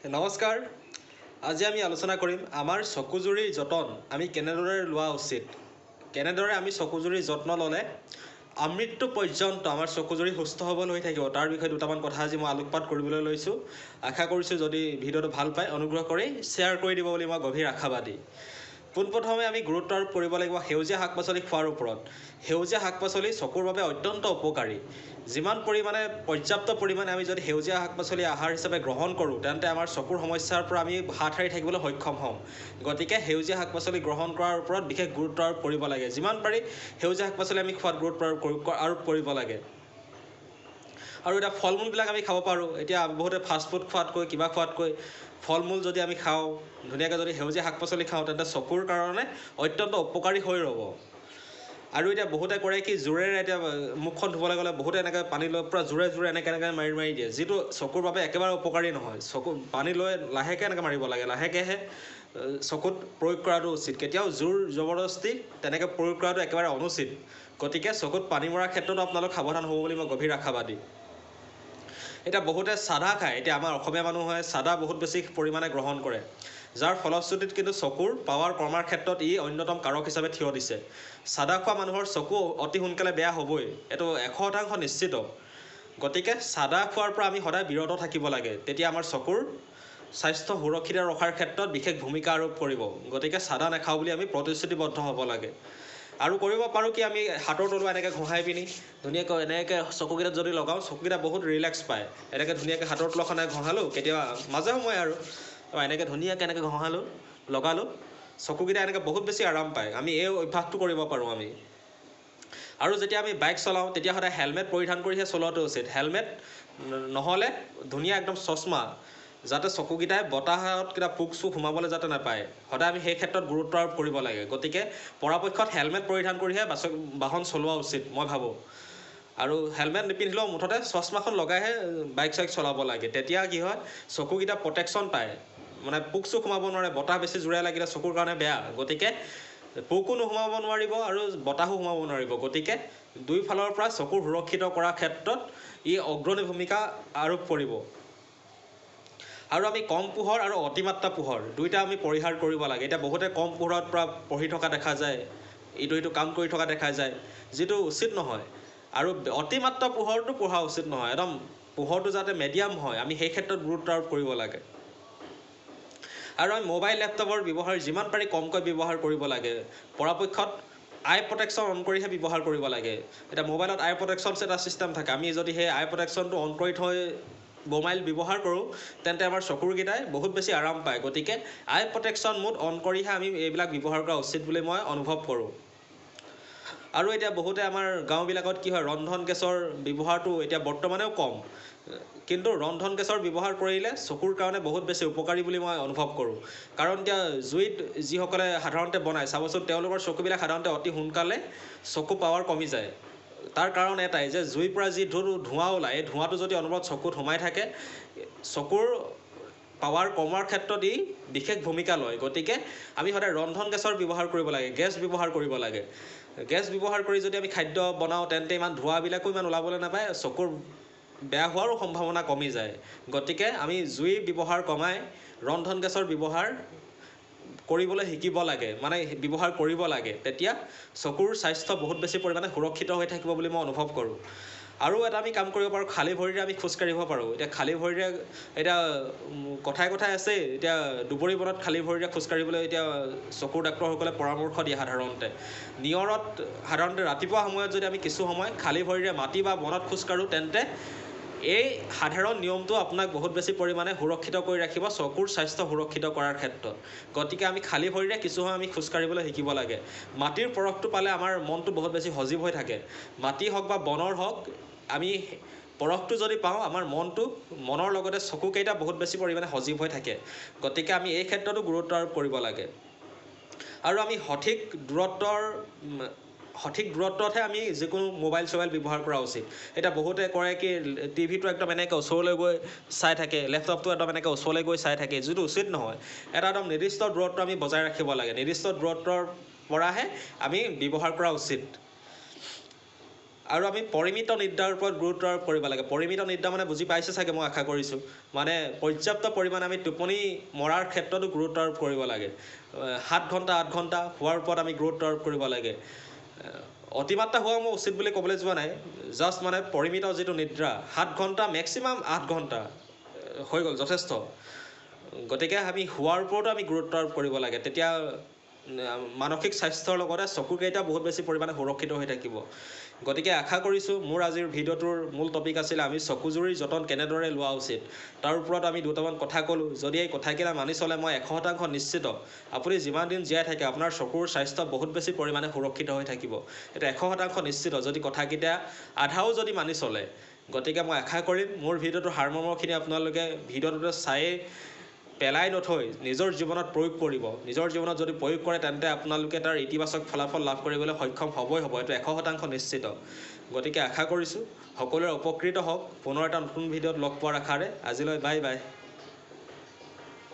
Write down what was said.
নমস্কাৰ। আজি আমি আলোচনা কৰিম আমাৰ চকুজুৰিৰ যতন আমি কেনেদৰে লোৱা উচিত। কেনেদৰে আমি চকুজুৰিৰ যত্ন ল'লে আমৃত্যু পৰ্যন্ত আমাৰ চকুজুৰি সুস্থ সবল হৈ থাকিব তাৰ বিষয়ে দুটামান কথা আজি মই আলোকপাত কৰিবলৈ লৈছোঁ। আশা কৰিছোঁ যদি ভিডিঅ'টো ভাল পায় অনুগ্ৰহ কৰি শ্বেয়াৰ কৰি দিব বুলি মই গভীৰ আশাবাদী। পোনপ্ৰথমে আমি গুৰুত্ব আৰোপ কৰিব লাগিব সেউজীয়া শাক পাচলি খোৱাৰ ওপৰত। সেউজীয়া শাক পাচলি চকুৰ বাবে অত্যন্ত উপকাৰী। যিমান পৰিমাণে পৰ্যাপ্ত পৰিমাণে আমি যদি সেউজীয়া শাক পাচলি আহাৰ হিচাপে গ্ৰহণ কৰোঁ তেন্তে আমাৰ চকুৰ সমস্যাৰ পৰা আমি হাত সাৰি থাকিবলৈ সক্ষম হ'ম। গতিকে সেউজীয়া শাক পাচলি গ্ৰহণ কৰাৰ ওপৰত বিশেষ গুৰুত্ব আৰোপ কৰিব লাগে। যিমান পাৰি সেউজীয়া শাক পাচলি আমি খোৱাত গুৰুত্ব আৰোপ কৰিব লাগে। আৰু এতিয়া ফল মূলবিলাক আমি খাব পাৰোঁ। এতিয়া বহুতে ফাষ্টফুড খোৱাতকৈ কিবা খোৱাতকৈ ফল মূল যদি আমি খাওঁ, ধুনীয়াকৈ যদি সেউজীয়া শাক পাচলি খাওঁ তেন্তে চকুৰ কাৰণে অত্যন্ত উপকাৰী হৈ ৰ'ব। আৰু এতিয়া বহুতে কৰে কি জোৰেৰে এতিয়া মুখখন ধুবলৈ গ'লে বহুতে এনেকৈ পানী লৈ পূৰা জোৰে এনেকৈ মাৰি দিয়ে, যিটো চকুৰ বাবে একেবাৰে উপকাৰী নহয়। চকু পানী লৈ লাহেকৈ এনেকৈ মাৰিব লাগে, লাহেকৈহে চকুত প্ৰয়োগ কৰাটো উচিত। কেতিয়াও জোৰ জবৰদস্তি তেনেকৈ প্ৰয়োগ কৰাটো একেবাৰে অনুচিত। গতিকে চকুত পানী মৰাৰ ক্ষেত্ৰতো আপোনালোক সাৱধান হ'ব বুলি মই গভীৰ আশাবাদী। এতিয়া বহুতে চাদা খায়। এতিয়া আমাৰ অসমীয়া মানুহে চাদা বহুত বেছি পৰিমাণে গ্ৰহণ কৰে, যাৰ ফলশ্ৰুতিত কিন্তু চকুৰ পাৱাৰ কমাৰ ক্ষেত্ৰত ই অন্যতম কাৰক হিচাপে থিয় দিছে। চাদা খোৱা মানুহৰ চকু অতি সোনকালে বেয়া হ'বই, এইটো 100% নিশ্চিত। গতিকে চাদা খোৱাৰ পৰা আমি সদায় বিৰত থাকিব লাগে, তেতিয়া আমাৰ চকুৰ স্বাস্থ্য সুৰক্ষিত ৰখাৰ ক্ষেত্ৰত বিশেষ ভূমিকা আৰোপ কৰিব। গতিকে চাদা নাখাওঁ বুলি আমি প্ৰতিশ্ৰুতিবদ্ধ হ'ব লাগে। আৰু কৰিব পাৰোঁ কি আমি হাতৰ তলুৱা এনেকৈ ঘঁহাই পিনি ধুনীয়াকৈ এনেকৈ চকুকেইটাত যদি লগাওঁ চকুকেইটা বহুত ৰিলেক্স পায়। এনেকৈ ধুনীয়াকৈ হাতৰ তলুৱাখনে ঘঁহালোঁ, কেতিয়াবা মাজে সময়ে আৰু এনেকৈ ধুনীয়াকৈ এনেকৈ ঘঁহালোঁ লগালোঁ, চকুকেইটা এনেকৈ বহুত বেছি আৰাম পায়। আমি এই অভ্যাসটো কৰিব পাৰোঁ আমি। আৰু যেতিয়া আমি বাইক চলাওঁ তেতিয়া সদায় হেলমেট পৰিধান কৰিহে চলোৱাটো উচিত। হেলমেট নহ'লে ধুনীয়া একদম চশমা, যাতে চকুকেইটাই বতাহত কিবা পোক চোক সোমাবলৈ যাতে নাপায়, সদায় আমি সেই ক্ষেত্ৰত গুৰুত্ব আৰোপ কৰিব লাগে। গতিকে পৰাপক্ষত হেলমেট পৰিধান কৰিহে বাহন চলোৱা উচিত মই ভাবোঁ। আৰু হেলমেট নিপিন্ধিলেও মুঠতে চশমাখন লগাইহে বাইক চাইক চলাব লাগে। তেতিয়া কি হয়, চকুকেইটা প্ৰটেকশ্যন পায়, মানে পোক চোক সোমাব নোৱাৰে। বতাহ বেছি জোৰে লাগিলে চকুৰ কাৰণে বেয়া। গতিকে পোকো নোসোমাব নোৱাৰিব আৰু বতাহো সোমাব নোৱাৰিব। গতিকে দুইফালৰ পৰা চকু সুৰক্ষিত কৰাৰ ক্ষেত্ৰত ই অগ্ৰণী ভূমিকা আৰোপ কৰিব। আৰু আমি কম পোহৰ আৰু অতিমাত্ৰা পোহৰ দুয়োটা আমি পৰিহাৰ কৰিব লাগে। এতিয়া বহুতে কম পোহৰত পৰা পঢ়ি থকা দেখা যায়, ইটো কাম কৰি থকা দেখা যায়, যিটো উচিত নহয়। আৰু অতিমাত্ৰা পোহৰটো পঢ়া উচিত নহয়, একদম পোহৰটো যাতে মিডিয়াম হয় আমি সেই ক্ষেত্ৰত গুৰুত্ব আৰোপ কৰিব লাগে। আৰু আমি মোবাইল লেপটপৰ ব্যৱহাৰ যিমান পাৰি কমকৈ ব্যৱহাৰ কৰিব লাগে। পৰাপক্ষত আই প্ৰটেকশ্যন অন কৰিহে ব্যৱহাৰ কৰিব লাগে। এতিয়া মোবাইলত আই প্ৰটেকশ্যন এটা ছিষ্টেম থাকে, আমি যদি সেই আই প্ৰটেকশ্যনটো অন কৰি থৈ মোবাইল ব্যৱহাৰ কৰোঁ তেন্তে আমাৰ চকুৰকেইটাই বহুত বেছি আৰাম পায়। গতিকে আই প্ৰটেকশ্যন মোড অন কৰিহে আমি এইবিলাক ব্যৱহাৰ কৰা উচিত বুলি মই অনুভৱ কৰোঁ। আৰু এতিয়া বহুতে আমাৰ গাঁওবিলাকত কি হয়, ৰন্ধন গেছৰ ব্যৱহাৰটো এতিয়া বৰ্তমানেও কম, কিন্তু ৰন্ধন গেছৰ ব্যৱহাৰ কৰিলে চকুৰ কাৰণে বহুত বেছি উপকাৰী বুলি মই অনুভৱ কৰোঁ। কাৰণ এতিয়া জুইত যিসকলে সাধাৰণতে বনায় চাবচোন, তেওঁলোকৰ চকুবিলাক সাধাৰণতে অতি সোনকালে চকু পাৱাৰ কমি যায়। তাৰ কাৰণ এটাই যে জুইৰ পৰা যি ধোঁৱা ওলায়, এই ধোঁৱাটো যদি অনবৰত চকুত সোমাই থাকে চকুৰ পাৱাৰ কমোৱাৰ ক্ষেত্ৰত ই বিশেষ ভূমিকা লয়। গতিকে আমি সদায় ৰন্ধন গেছৰ ব্যৱহাৰ কৰিব লাগে, গেছ ব্যৱহাৰ কৰিব লাগে। গেছ ব্যৱহাৰ কৰি যদি আমি খাদ্য বনাওঁ তেন্তে ইমান ধোঁৱাবিলাকো ইমান ওলাবলৈ নাপায়, চকুৰ বেয়া হোৱাৰো সম্ভাৱনা কমি যায়। গতিকে আমি জুইৰ ব্যৱহাৰ কমাই ৰন্ধন গেছৰ ব্যৱহাৰ কৰিবলৈ শিকিব লাগে, মানে ব্যৱহাৰ কৰিব লাগে। তেতিয়া চকুৰ স্বাস্থ্য বহুত বেছি পৰিমাণে সুৰক্ষিত হৈ থাকিব বুলি মই অনুভৱ কৰোঁ। আৰু এটা আমি কাম কৰিব পাৰোঁ, খালী ভৰিৰে আমি খোজকাঢ়িব পাৰোঁ। এতিয়া খালী ভৰিৰে এতিয়া কথাই আছে, এতিয়া দুবৰি বনত খালী ভৰিৰে খোজকাঢ়িবলৈ এতিয়া চকুৰ ডাক্তৰসকলে পৰামৰ্শ দিয়ে সাধাৰণতে। নিয়ৰত সাধাৰণতে ৰাতিপুৱা সময়ত যদি আমি কিছু সময় খালী ভৰিৰে মাটি বা বনত খোজকাঢ়োঁ তেন্তে এই সাধাৰণ নিয়মটো আপোনাক বহুত বেছি পৰিমাণে সুৰক্ষিত কৰি ৰাখিব চকুৰ স্বাস্থ্য সুৰক্ষিত কৰাৰ ক্ষেত্ৰত। গতিকে আমি খালী ভৰিৰে কিছু সময় আমি খোজকাঢ়িবলৈ শিকিব লাগে। মাটিৰ পৰশটো পালে আমাৰ মনটো বহুত বেছি সজীৱ হৈ থাকে। মাটি হওক বা বনৰ হওক, আমি পৰশটো যদি পাওঁ আমাৰ মনৰ লগতে চকুকেইটা বহুত বেছি পৰিমাণে সজীৱ হৈ থাকে। গতিকে আমি এই ক্ষেত্ৰতো গুৰুত্ব আৰোপ কৰিব লাগে। আৰু আমি সঠিক দূৰত্বতহে আমি যিকোনো মোবাইল চবাইল ব্যৱহাৰ কৰা উচিত। এতিয়া বহুতে কৰে কি টিভিটো একদম এনেকৈ ওচৰলৈ গৈ চাই থাকে, লেপটপটো একদম এনেকৈ ওচৰলৈ গৈ চাই থাকে, যিটো উচিত নহয়। এটা একদম নিৰ্দিষ্ট দূৰত্ব আমি বজাই ৰাখিব লাগে, নিৰ্দিষ্ট দূৰত্বৰ পৰাহে আমি ব্যৱহাৰ কৰা উচিত। আৰু আমি পৰিমিত নিদ্ৰাৰ ওপৰত গুৰুত্ব আৰোপ কৰিব লাগে। পৰিমিত নিদ্ৰা মানে বুজি পাইছে চাগে, মই আশা কৰিছোঁ। মানে পৰ্যাপ্ত পৰিমাণে আমি টোপনি মৰাৰ ক্ষেত্ৰতো গুৰুত্ব আৰোপ কৰিব লাগে। 7 ঘণ্টা 8 ঘণ্টা শোৱাৰ ওপৰত আমি গুৰুত্ব আৰোপ কৰিব লাগে। অতিমাত্ৰা হোৱা মই উচিত বুলি ক'বলৈ যোৱা নাই, জাষ্ট মানে পৰিমিত যিটো নিদ্ৰা 7 ঘণ্টা মেক্সিমাম 8 ঘণ্টা হৈ গ'ল যথেষ্ট। গতিকে আমি শোৱাৰ ওপৰতো আমি গুৰুত্ব আৰোপ কৰিব লাগে। তেতিয়া মানসিক স্বাস্থ্যৰ লগতে চকুকেইটা বহুত বেছি পৰিমাণে সুৰক্ষিত হৈ থাকিব। গতিকে আশা কৰিছোঁ মোৰ আজিৰ ভিডিঅ'টোৰ মূল টপিক আছিলে আমি চকুজুৰিৰ যতন কেনেদৰে লোৱা উচিত, তাৰ ওপৰত আমি দুটামান কথা ক'লোঁ। যদি এই কথাকেইটা মানি চলে মই 100% নিশ্চিত আপুনি যিমান দিন জীয়াই থাকে আপোনাৰ চকুৰ স্বাস্থ্য বহুত বেছি পৰিমাণে সুৰক্ষিত হৈ থাকিব। এইটো 100% নিশ্চিত যদি কথাকেইটা আধাও যদি মানি চলে। গতিকে মই আশা কৰিম মোৰ ভিডিঅ'টোৰ সাৰমৰ্মখিনি আপোনালোকে ভিডিঅ'টোতে চায়ে পেলাই নথৈ নিজৰ জীৱনত প্ৰয়োগ কৰিব। নিজৰ জীৱনত যদি প্ৰয়োগ কৰে তেন্তে আপোনালোকে তাৰ ইতিবাচক ফলাফল লাভ কৰিবলৈ সক্ষম হ'বই হ'ব, এইটো 100% নিশ্চিত। গতিকে আশা কৰিছোঁ সকলোৰে উপকৃত হওক। পুনৰ এটা নতুন ভিডিঅ'ত লগ পোৱাৰ আশাৰে আজিলৈ বাই বাই।